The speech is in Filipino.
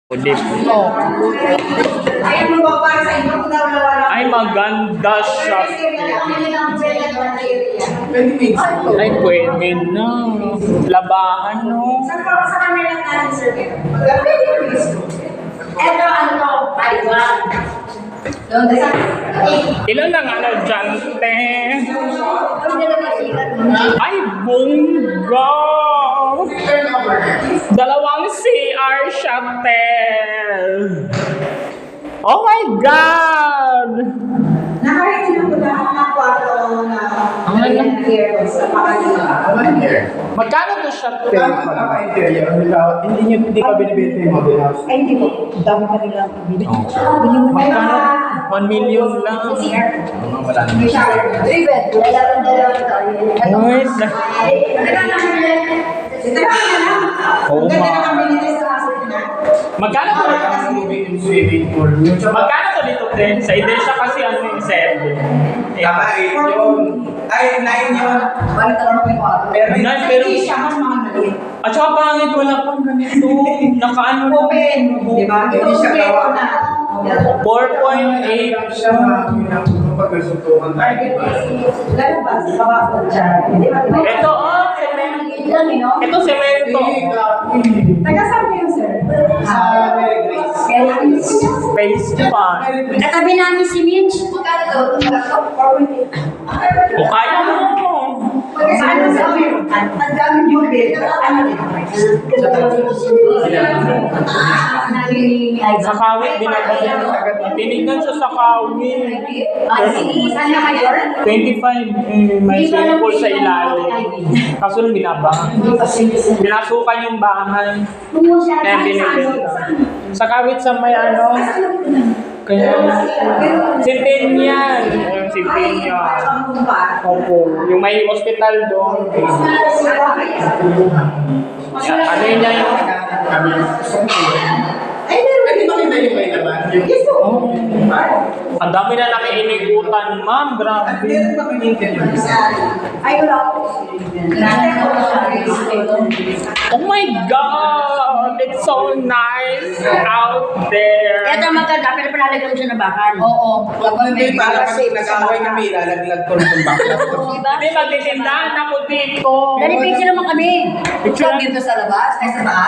Ulip. Ay, maganda siya. Ay, pwede na. Labahan, no? Sa kanila natin, sir. Ito, Taiwan. Ilan lang ano dyan, te? Ay, bongga! Dalawang CR siya, te! Oh my God! Nakarinig ko na ang kwarto na sa pakanila. Magkano to siya, te? Hindi pa binibenta yung model house. Ay, hindi po. Dami pa nilang ibig. Magkano? 1 million lang. Wala na. May shower. 3 bed. Dalawang tayo. Wait. Oh, Ganda ma. na kami nito sa kaso na. Magkano to? Swimming pool. Magkano to dito, te? Sa Idesha kasi ano yung set. Tama, 8 yun. Ay, 9 yun. Balik na kami ko. Pero Hindi siya mas mga maliit. at saka pangit, wala pang ganito. Nakaano na. Open. Di ba? Ito Hindi siya open gawa. na. 4.8. Siya pagkasutukan tayo. Lalo ba? Sa baba ko dyan. Di ba? Ito, oh, semento. Ito, semento. Taga saan kayo, sir? Sa Mary Grace. Face pa. Katabi namin si Mitch. Magkano daw? O kaya mo. Ano sa amin? Ang dami yung bill. Ano din? Sa kawit, binabagyan. Tinignan siya sa kawit. Saan na mayor? 25. May swimming pool sa ilalim. Kaso nung binabahan. Binasukan yung bahay. Kaya binibenta. Sa kawit sa may ano. Kaya, Centennial. Yung Centennial. Opo. Yung may hospital doon. Ano yun niya yun? Ay, meron. Pwede makita yung may naman? Yes po. Oh. Ang dami na namin inikutan, ma'am. Grabe. Meron ba kanina yung isa? Ay, wala po. Oh my God! It's so nice out there. Ito maganda, pero palalagyan mo siya na bakan. Oo. Hindi, para pag nag-away kami, ilalaglag ko rin yung bakla. Diba? Hindi, magtitindahan ako dito. Dali, picture naman kami. Picture Dito sa labas, ay sa taas.